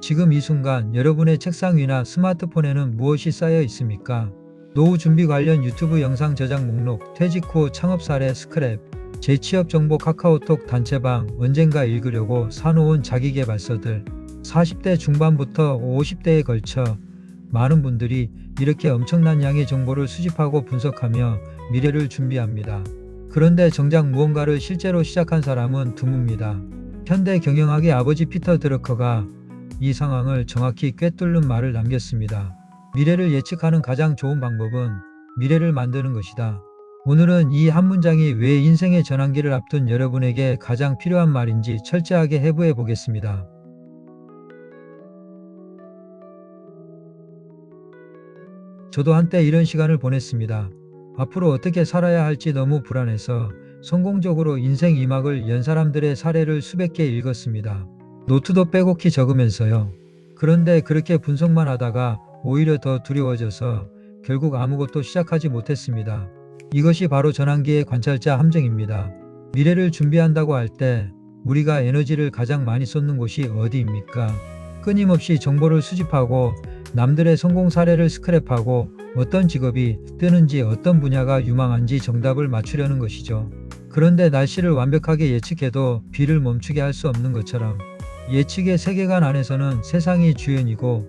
지금 이 순간 여러분의 책상 위나 스마트폰에는 무엇이 쌓여 있습니까? 노후 준비 관련 유튜브 영상 저장 목록, 퇴직 후 창업 사례 스크랩, 재취업 정보 카카오톡 단체방, 언젠가 읽으려고 사놓은 자기계발서들. 40대 중반부터 50대에 걸쳐 많은 분들이 이렇게 엄청난 양의 정보를 수집하고 분석하며 미래를 준비합니다. 그런데 정작 무언가를 실제로 시작한 사람은 드뭅니다. 현대 경영학의 아버지 피터 드러커가 이 상황을 정확히 꿰뚫는 말을 남겼습니다. 미래를 예측하는 가장 좋은 방법은 미래를 만드는 것이다. 오늘은 이 한 문장이 왜 인생의 전환기를 앞둔 여러분에게 가장 필요한 말인지 철저하게 해부해 보겠습니다. 저도 한때 이런 시간을 보냈습니다. 앞으로 어떻게 살아야 할지 너무 불안해서 성공적으로 인생 2막을 연 사람들의 사례를 수백 개 읽었습니다. 노트도 빼곡히 적으면서요. 그런데 그렇게 분석만 하다가 오히려 더 두려워져서 결국 아무것도 시작하지 못했습니다. 이것이 바로 전환기의 관찰자 함정입니다. 미래를 준비한다고 할 때 우리가 에너지를 가장 많이 쏟는 곳이 어디입니까? 끊임없이 정보를 수집하고 남들의 성공 사례를 스크랩하고 어떤 직업이 뜨는지 어떤 분야가 유망한지 정답을 맞추려는 것이죠. 그런데 날씨를 완벽하게 예측해도 비를 멈추게 할 수 없는 것처럼 예측의 세계관 안에서는 세상이 주연이고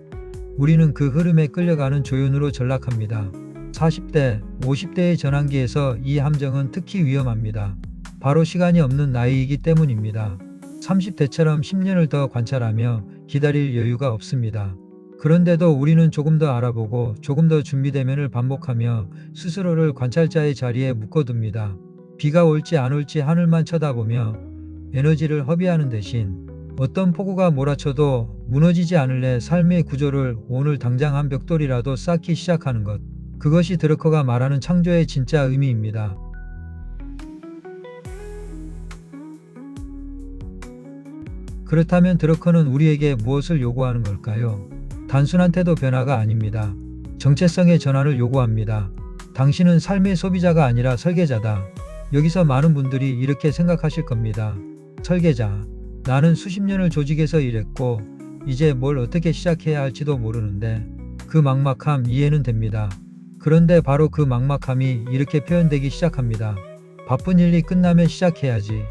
우리는 그 흐름에 끌려가는 조연으로 전락합니다. 40대, 50대의 전환기에서 이 함정은 특히 위험합니다. 바로 시간이 없는 나이이기 때문입니다. 30대처럼 10년을 더 관찰하며 기다릴 여유가 없습니다. 그런데도 우리는 조금 더 알아보고 조금 더 준비되면을 반복하며 스스로를 관찰자의 자리에 묶어둡니다. 비가 올지 안 올지 하늘만 쳐다보며 에너지를 허비하는 대신 어떤 폭우가 몰아쳐도 무너지지 않을래 삶의 구조를 오늘 당장 한 벽돌이라도 쌓기 시작하는 것. 그것이 드러커가 말하는 창조의 진짜 의미입니다. 그렇다면 드러커는 우리에게 무엇을 요구하는 걸까요? 단순한 태도 변화가 아닙니다. 정체성의 전환을 요구합니다. 당신은 삶의 소비자가 아니라 설계자다. 여기서 많은 분들이 이렇게 생각하실 겁니다. 설계자. 나는 수십 년을 조직에서 일했고 이제 뭘 어떻게 시작해야 할지도 모르는데 그 막막함 이해는 됩니다. 그런데 바로 그 막막함이 이렇게 표현되기 시작합니다. 바쁜 일이 끝나면 시작해야지.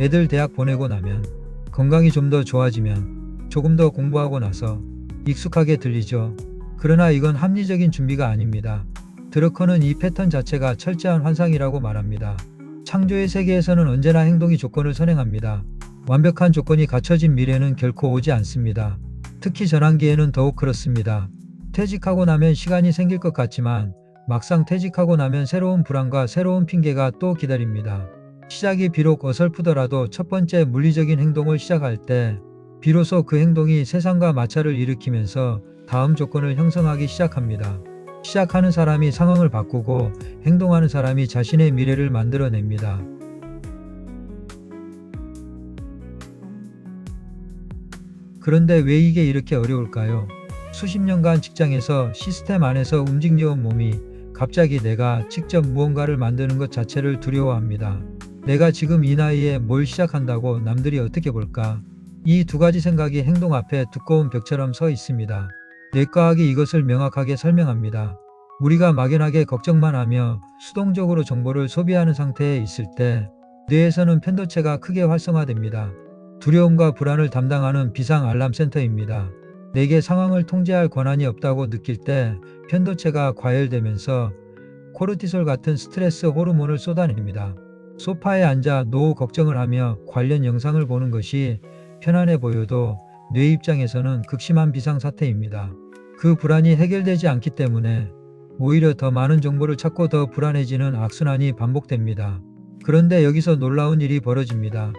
애들 대학 보내고 나면, 건강이 좀 더 좋아지면, 조금 더 공부하고 나서 익숙하게 들리죠. 그러나 이건 합리적인 준비가 아닙니다. 드러커는 이 패턴 자체가 철저한 환상이라고 말합니다. 창조의 세계에서는 언제나 행동이 조건을 선행합니다. 완벽한 조건이 갖춰진 미래는 결코 오지 않습니다. 특히 전환기에는 더욱 그렇습니다. 퇴직하고 나면 시간이 생길 것 같지만 막상 퇴직하고 나면 새로운 불안과 새로운 핑계가 또 기다립니다. 시작이 비록 어설프더라도 첫 번째 물리적인 행동을 시작할 때 비로소 그 행동이 세상과 마찰을 일으키면서 다음 조건을 형성하기 시작합니다. 시작하는 사람이 상황을 바꾸고 행동하는 사람이 자신의 미래를 만들어냅니다. 그런데 왜 이게 이렇게 어려울까요? 수십 년간 직장에서 시스템 안에서 움직여온 몸이 갑자기 내가 직접 무언가를 만드는 것 자체를 두려워합니다. 내가 지금 이 나이에 뭘 시작한다고 남들이 어떻게 볼까? 이 두 가지 생각이 행동 앞에 두꺼운 벽처럼 서 있습니다. 뇌과학이 이것을 명확하게 설명합니다. 우리가 막연하게 걱정만 하며 수동적으로 정보를 소비하는 상태에 있을 때 뇌에서는 편도체가 크게 활성화됩니다. 두려움과 불안을 담당하는 비상 알람 센터입니다. 내게 상황을 통제할 권한이 없다고 느낄 때 편도체가 과열되면서 코르티솔 같은 스트레스 호르몬을 쏟아냅니다. 소파에 앉아 노후 걱정을 하며 관련 영상을 보는 것이 편안해 보여도 뇌 입장에서는 극심한 비상사태입니다. 그 불안이 해결되지 않기 때문에 오히려 더 많은 정보를 찾고 더 불안해지는 악순환이 반복됩니다. 그런데 여기서 놀라운 일이 벌어집니다.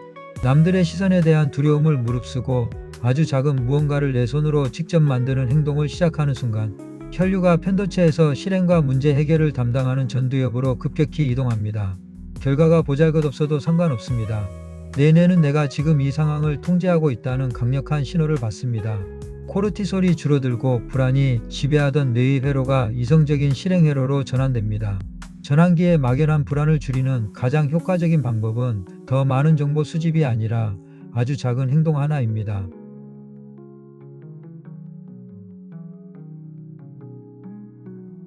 남들의 시선에 대한 두려움을 무릅쓰고 아주 작은 무언가를 내 손으로 직접 만드는 행동을 시작하는 순간 혈류가 편도체에서 실행과 문제 해결을 담당하는 전두엽으로 급격히 이동합니다. 결과가 보잘것없어도 상관없습니다. 내 뇌는 내가 지금 이 상황을 통제하고 있다는 강력한 신호를 받습니다. 코르티솔이 줄어들고 불안이 지배하던 뇌의 회로가 이성적인 실행 회로로 전환됩니다. 전환기의 막연한 불안을 줄이는 가장 효과적인 방법은 더 많은 정보 수집이 아니라 아주 작은 행동 하나입니다.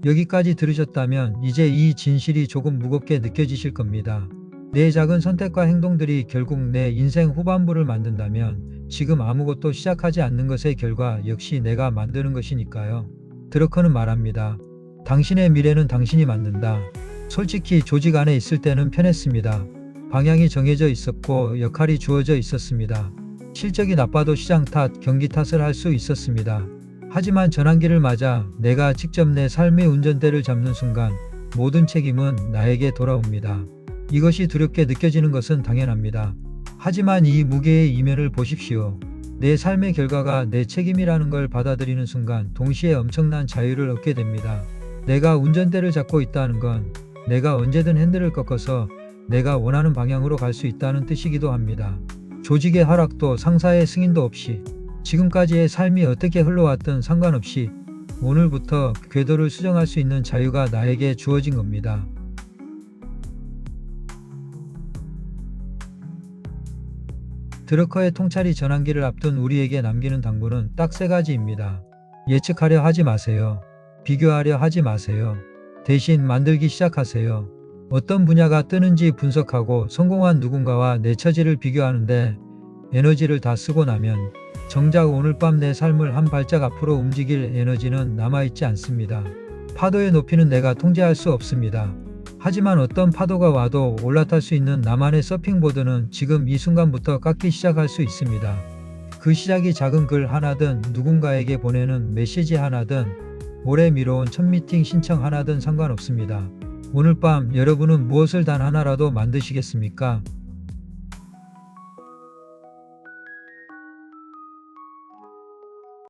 여기까지 들으셨다면 이제 이 진실이 조금 무겁게 느껴지실 겁니다. 내 작은 선택과 행동들이 결국 내 인생 후반부를 만든다면 지금 아무것도 시작하지 않는 것의 결과 역시 내가 만드는 것이니까요. 드러커는 말합니다. 당신의 미래는 당신이 만든다. 솔직히 조직 안에 있을 때는 편했습니다. 방향이 정해져 있었고 역할이 주어져 있었습니다. 실적이 나빠도 시장 탓, 경기 탓을 할 수 있었습니다. 하지만 전환기를 맞아 내가 직접 내 삶의 운전대를 잡는 순간 모든 책임은 나에게 돌아옵니다. 이것이 두렵게 느껴지는 것은 당연합니다. 하지만 이 무게의 이면을 보십시오. 내 삶의 결과가 내 책임이라는 걸 받아들이는 순간 동시에 엄청난 자유를 얻게 됩니다. 내가 운전대를 잡고 있다는 건 내가 언제든 핸들을 꺾어서 내가 원하는 방향으로 갈 수 있다는 뜻이기도 합니다. 조직의 허락도 상사의 승인도 없이 지금까지의 삶이 어떻게 흘러왔든 상관없이 오늘부터 궤도를 수정할 수 있는 자유가 나에게 주어진 겁니다. 드러커의 통찰이 전환기를 앞둔 우리에게 남기는 당부는 딱 3가지입니다. 예측하려 하지 마세요. 비교하려 하지 마세요. 대신 만들기 시작하세요. 어떤 분야가 뜨는지 분석하고 성공한 누군가와 내 처지를 비교하는데 에너지를 다 쓰고 나면 정작 오늘 밤 내 삶을 한 발짝 앞으로 움직일 에너지는 남아있지 않습니다. 파도의 높이는 내가 통제할 수 없습니다. 하지만 어떤 파도가 와도 올라탈 수 있는 나만의 서핑보드는 지금 이 순간부터 깎기 시작할 수 있습니다. 그 시작이 작은 글 하나든 누군가에게 보내는 메시지 하나든 오래 미뤄온 첫 미팅 신청 하나든 상관없습니다. 오늘 밤 여러분은 무엇을 단 하나라도 만드시겠습니까?